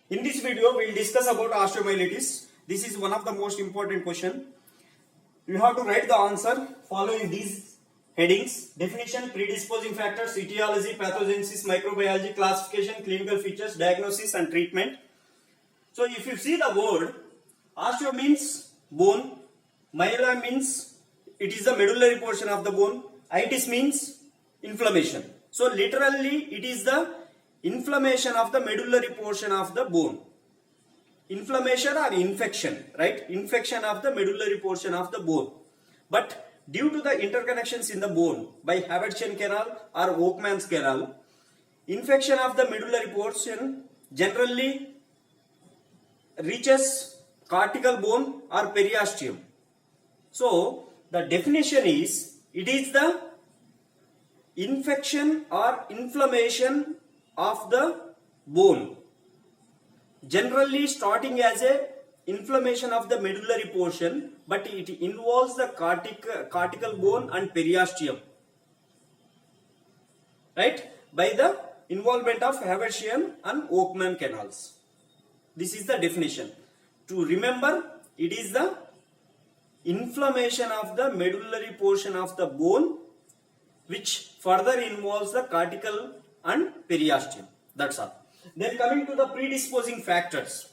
In this video, we will discuss about osteomyelitis. This is one of the most important question. You have to write the answer following these headings: definition, predisposing factors, etiology, pathogenesis, microbiology, classification, clinical features, diagnosis and treatment. So if you see the word, osteo means bone, myela means it is the medullary portion of the bone, itis means inflammation. So literally it is the inflammation of the medullary portion of the bone. Inflammation or infection, right? Infection of the medullary portion of the bone. But due to the interconnections in the bone by Haversian canal or Oakman's canal, infection of the medullary portion generally reaches cortical bone or periosteum. So the definition is, it is the infection or inflammation of the bone, generally starting as a inflammation of the medullary portion, but it involves the cortical bone and periosteum, right, by the involvement of Haversian and Oakman canals. This is the definition. To remember, it is the inflammation of the medullary portion of the bone which further involves the cortical and periosteum. That's all. Then coming to the predisposing factors.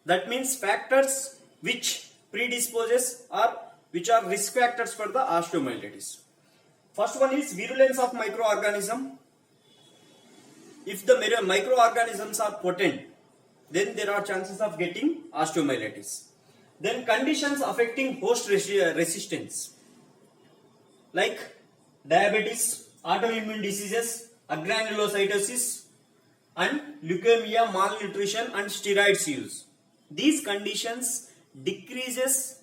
That means factors which predisposes or which are risk factors for the osteomyelitis. First one is virulence of microorganism. If the microorganisms are potent, then there are chances of getting osteomyelitis. Then conditions affecting host resistance, like diabetes, autoimmune diseases, agranulocytosis, and leukemia, malnutrition and steroids use. These conditions decreases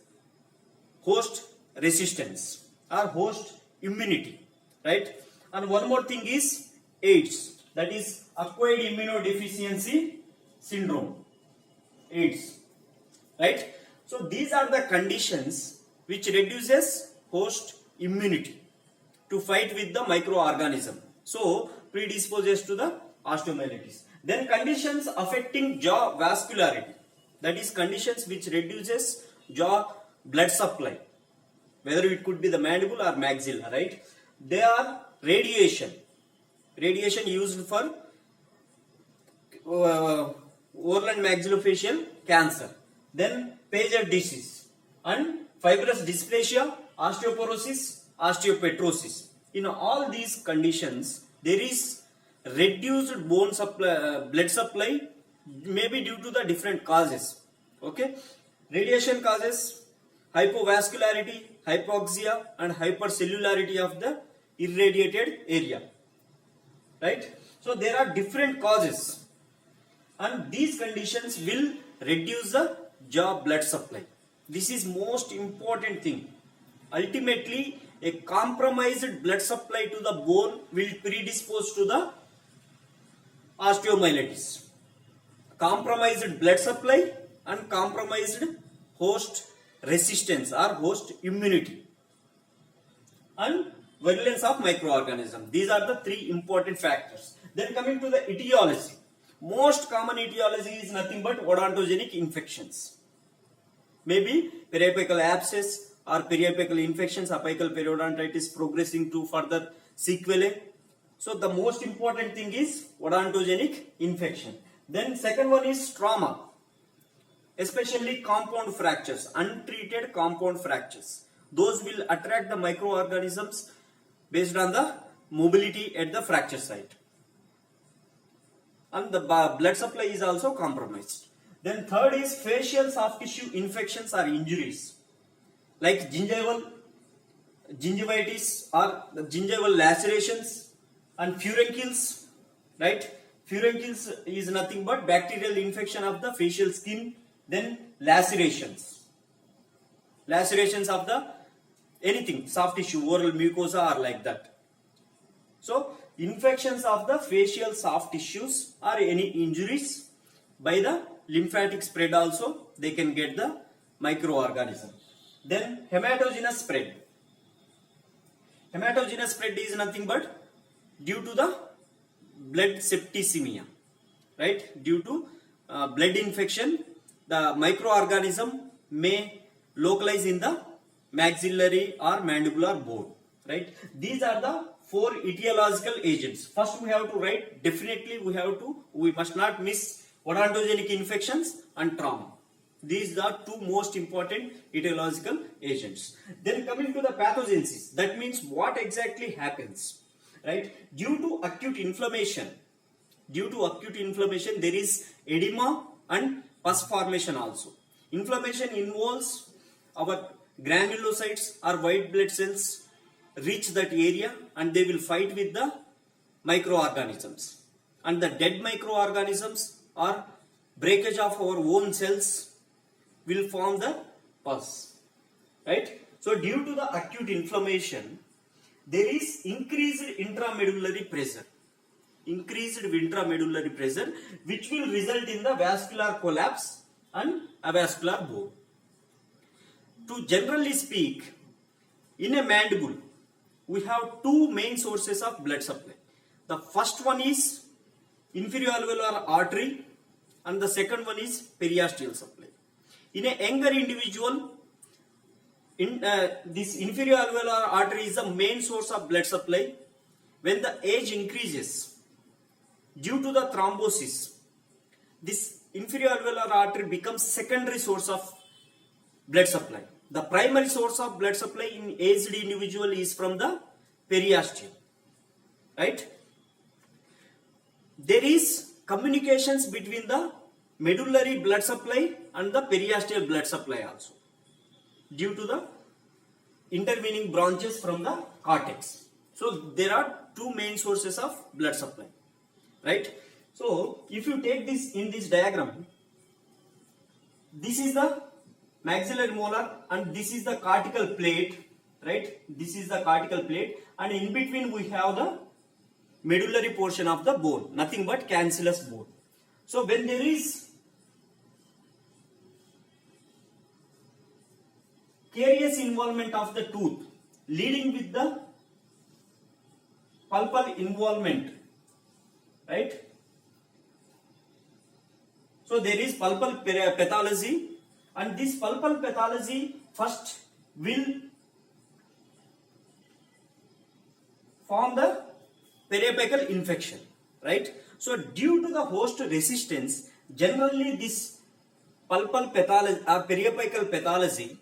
host resistance or host immunity, right? And one more thing is AIDS, that is acquired immunodeficiency syndrome, AIDS, right? So these are the conditions which reduces host immunity to fight with the microorganism. So predisposes to the osteomyelitis. Then conditions affecting jaw vascularity, that is conditions which reduces jaw blood supply, whether it could be the mandible or maxilla, right? They are radiation used for oral and maxillofacial cancer, then Paget disease and fibrous dysplasia, osteoporosis, osteopetrosis. In all these conditions, there is reduced bone supply, blood supply, maybe due to the different causes. Okay, radiation causes hypovascularity, hypoxia and hypercellularity of the irradiated area, right? So there are different causes, and these conditions will reduce the jaw blood supply. This is most important thing. Ultimately, a compromised blood supply to the bone will predispose to the osteomyelitis. Compromised blood supply and compromised host resistance or host immunity and virulence of microorganism. These are the three important factors. Then coming to the etiology. Most common etiology is nothing but odontogenic infections. Maybe periapical abscess or periapical infections, apical periodontitis progressing to further sequelae. So the most important thing is odontogenic infection. Then second one is trauma, especially compound fractures, untreated compound fractures. Those will attract the microorganisms based on the mobility at the fracture site. And the blood supply is also compromised. Then third is facial soft tissue infections or injuries, like gingivitis or gingival lacerations and furuncles, right? Furuncles is nothing but bacterial infection of the facial skin. Then lacerations of the anything, soft tissue, oral mucosa or like that. So infections of the facial soft tissues or any injuries by the lymphatic spread also, they can get the microorganism. Then hematogenous spread. Hematogenous spread is nothing but due to the blood septicemia, right? Due to blood infection, the microorganism may localize in the maxillary or mandibular bone, right? These are the four etiological agents. First we have to write, definitely we must not miss odontogenic infections and trauma. These are two most important etiological agents. Then coming to the pathogenesis, that means what exactly happens, right? Due to acute inflammation, there is edema and pus formation also. Inflammation involves our granulocytes or white blood cells reach that area and they will fight with the microorganisms, and the dead microorganisms or breakage of our own cells will form the pus, right? So due to the acute inflammation, there is increased intramedullary pressure, which will result in the vascular collapse and avascular bone. To generally speak, in a mandible, we have two main sources of blood supply. The first one is inferior alveolar artery and the second one is periosteal supply. In a younger individual, this inferior alveolar artery is the main source of blood supply. When the age increases, due to the thrombosis, this inferior alveolar artery becomes secondary source of blood supply. The primary source of blood supply in aged individual is from the periosteum, right? There is communications between the medullary blood supply and the periosteal blood supply also, due to the intervening branches from the cortex. So there are two main sources of blood supply, right? So if you take this in this diagram, this is the maxillary molar and this is the cortical plate, right? This is the cortical plate, and in between we have the medullary portion of the bone, nothing but cancellous bone. So when there is carious involvement of the tooth leading with the pulpal involvement, right? So there is pulpal pathology, and this pulpal pathology first will form the periapical infection, right? So due to the host resistance, generally this pulpal pathology or periapical pathology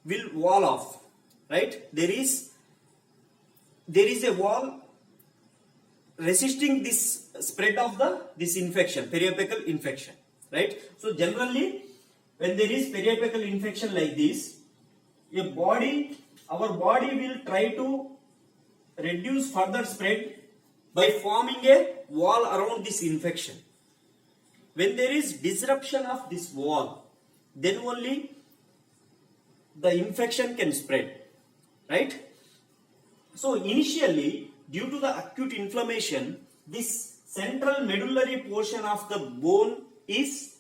will wall off, right? There is a wall resisting this spread of this infection, periapical infection, right? So generally when there is periapical infection like this, our body will try to reduce further spread by forming a wall around this infection. When there is disruption of this wall, then only the infection can spread, right? So initially, due to the acute inflammation, this central medullary portion of the bone is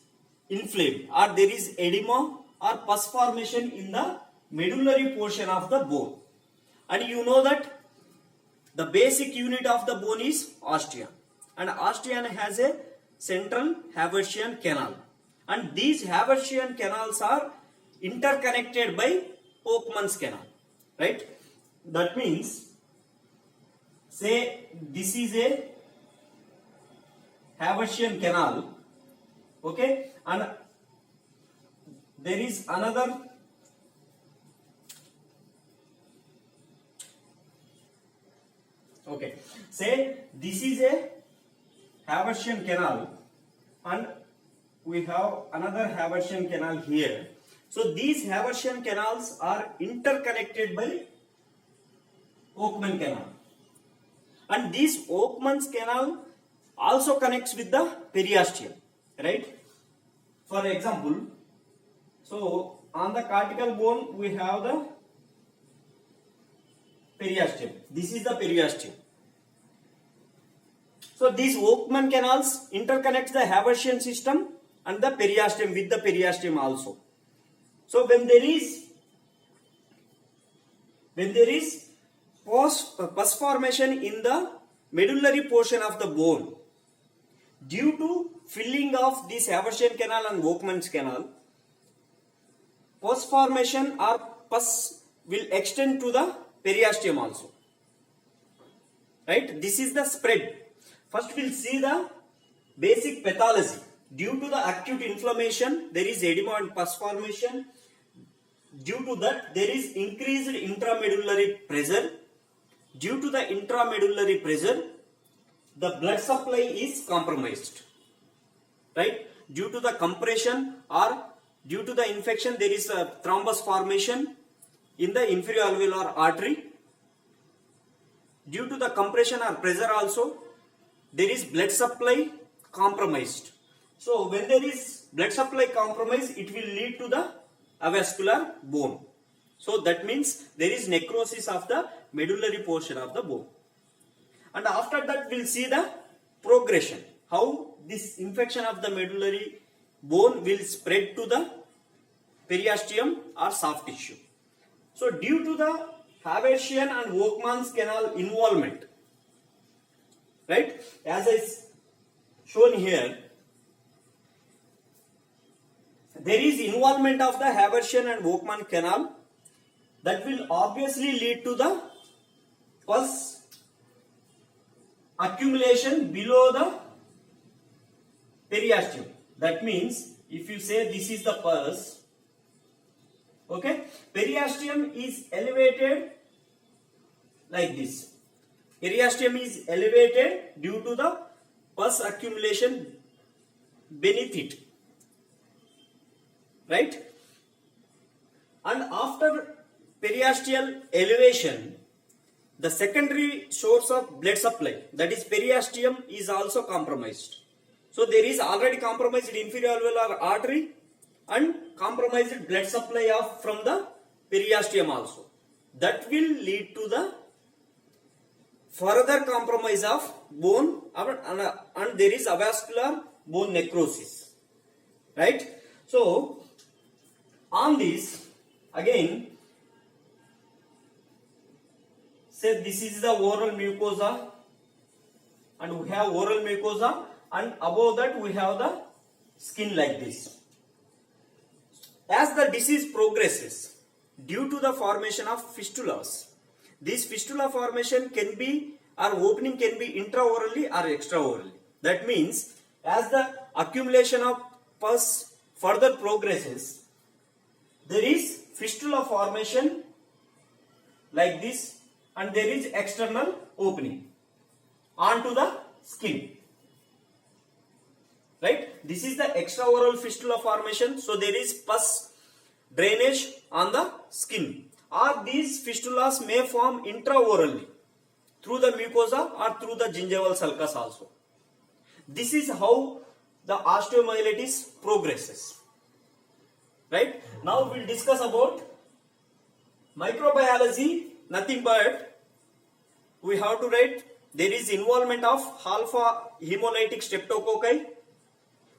inflamed, or there is edema or pus formation in the medullary portion of the bone. And you know that the basic unit of the bone is osteon, and osteon has a central Haversian canal, and these Haversian canals are interconnected by Oakman's canal, right? That means, say this is a Haversian canal, okay, and there is another okay, say this is a Haversian canal and we have another Haversian canal here. So these Haversian canals are interconnected by Oakman canal, and this Oakman's canal also connects with the periosteum, right? For example, so on the cortical bone we have the periosteum. This is the periosteum. So these Oakman canals interconnect the Haversian system and the periosteum with the periosteum also. So when there is pus formation in the medullary portion of the bone, Due to filling of this Haversian canal and Volkmann's canal, pus formation or pus will extend to the periosteum also. Right? This is the spread. First we'll see the basic pathology. Due to the acute inflammation, there is edema and pus formation. Due to that, there is increased intramedullary pressure. Due to the intramedullary pressure, the blood supply is compromised. Right? Due to the compression or due to the infection, there is a thrombus formation in the inferior alveolar artery. Due to the compression or pressure also, there is blood supply compromised. So when there is blood supply compromised, it will lead to the avascular bone. So that means there is necrosis of the medullary portion of the bone. And after that we'll see the progression. How this infection of the medullary bone will spread to the periosteum or soft tissue. So due to the Haversian and Volkmann's canal involvement, right, as is shown here, there is involvement of the Haversian and Volkmann canal that will obviously lead to the pus accumulation below the periosteum. That means if you say this is the pus, okay, periosteum is elevated like this. Periosteum is elevated due to the pus accumulation beneath it. Right? And after periosteal elevation, the secondary source of blood supply, that is periosteum, is also compromised. So there is already compromised inferior alveolar artery and compromised blood supply from the periosteum also. That will lead to the further compromise of bone and there is avascular bone necrosis. Right? So on this, again, say this is the oral mucosa and we have oral mucosa and above that we have the skin like this. As the disease progresses, due to the formation of fistulas, this fistula formation can be or opening can be intraorally or extraorally. That means as the accumulation of pus further progresses, there is fistula formation like this and there is external opening onto the skin. Right? This is the extraoral fistula formation. So there is pus drainage on the skin. Or these fistulas may form intraorally through the mucosa or through the gingival sulcus also. This is how the osteomyelitis progresses. Right? Now we'll discuss about microbiology. Nothing but we have to write there is involvement of alpha hemolytic streptococci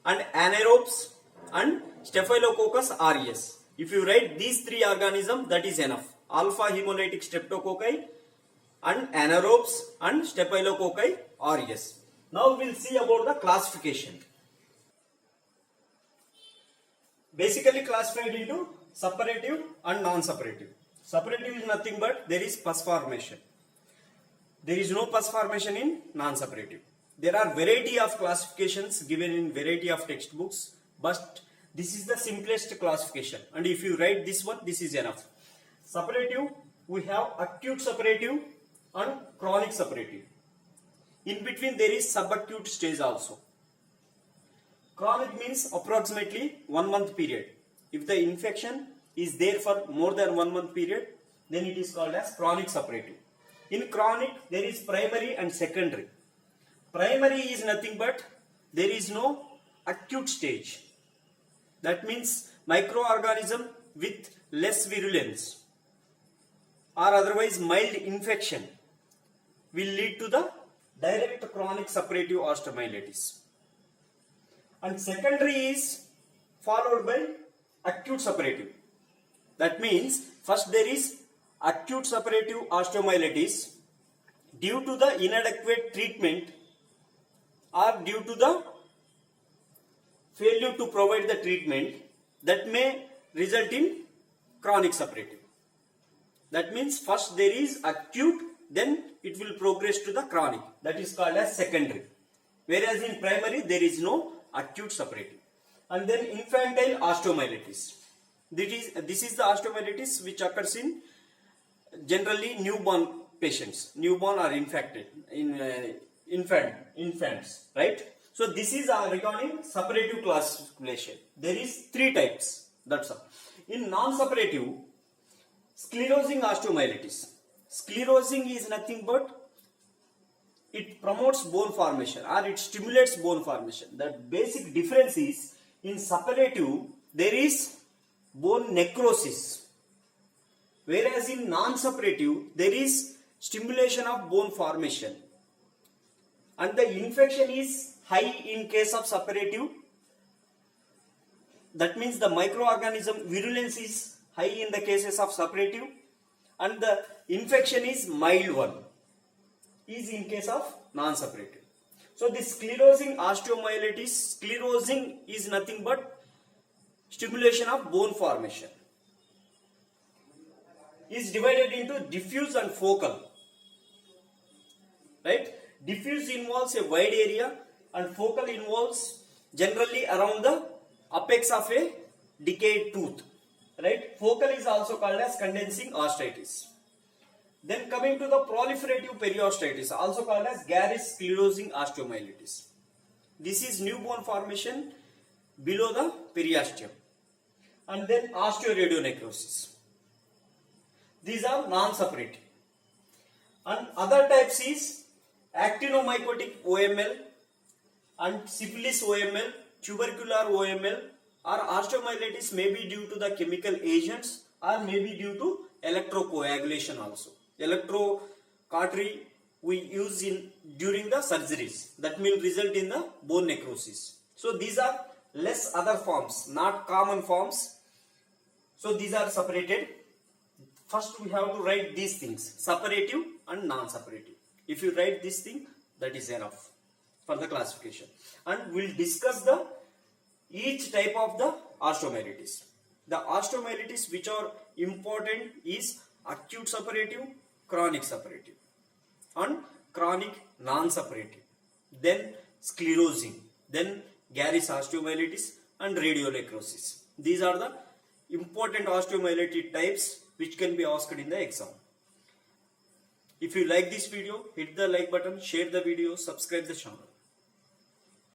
and anaerobes and staphylococcus aureus. If you write these three organisms, that is enough. Alpha hemolytic streptococci and anaerobes and staphylococcus aureus. Now we'll see about the classification. Basically classified into suppurative and non-suppurative. Suppurative is nothing but there is pus formation. There is no pus formation in non-suppurative. There are variety of classifications given in variety of textbooks, but this is the simplest classification. And if you write this one, this is enough. Suppurative, we have acute suppurative and chronic suppurative. In between there is subacute stage also. Chronic means approximately 1 month period. If the infection is there for more than 1 month period, then it is called as chronic suppurative. In chronic, there is primary and secondary. Primary is nothing but there is no acute stage. That means microorganism with less virulence or otherwise mild infection will lead to the direct chronic suppurative osteomyelitis. And secondary is followed by acute suppurative. That means first there is acute suppurative osteomyelitis due to the inadequate treatment or due to the failure to provide the treatment, that may result in chronic suppurative. That means first there is acute, then it will progress to the chronic. That is called as secondary. Whereas in primary there is no acute suppurative. And then infantile osteomyelitis. This is the osteomyelitis which occurs in generally newborn patients, newborn or infected in infants, right? So this is regarding suppurative classification. There is 3 types. That's all. In non-suppurative, sclerosing osteomyelitis. Sclerosing is nothing but it promotes bone formation or it stimulates bone formation. The basic difference is in suppurative there is bone necrosis, whereas in non-suppurative there is stimulation of bone formation, and the infection is high in case of suppurative. That means the microorganism virulence is high in the cases of suppurative, and the infection is mild one is in case of non-suppurative. So this sclerosing osteomyelitis, sclerosing is nothing but stimulation of bone formation, is divided into diffuse and focal, right? Diffuse involves a wide area and focal involves generally around the apex of a decayed tooth, right? Focal is also called as condensing osteitis. Then coming to the proliferative periosteosis, also called as Gary's sclerosing osteomyelitis. This is new bone formation below the periosteum. And then osteoradionecrosis. These are non-suppurative. And other types is actinomycotic OML and syphilis OML, tubercular OML, or osteomyelitis may be due to the chemical agents or may be due to electrocoagulation also. Electrocautery we use during the surgeries that will result in the bone necrosis. So these are less other forms, not common forms. So these are separated. First we have to write these things, suppurative and non-suppurative. If you write this thing, that is enough for the classification. And we'll discuss each type of the osteomyelitis. The osteomyelitis which are important is acute suppurative, chronic suppurative, and chronic non-suppurative, then sclerosing, then Gary's osteomyelitis and radionecrosis. These are the important osteomyelitis types which can be asked in the exam. If you like this video, hit the like button, share the video, subscribe the channel.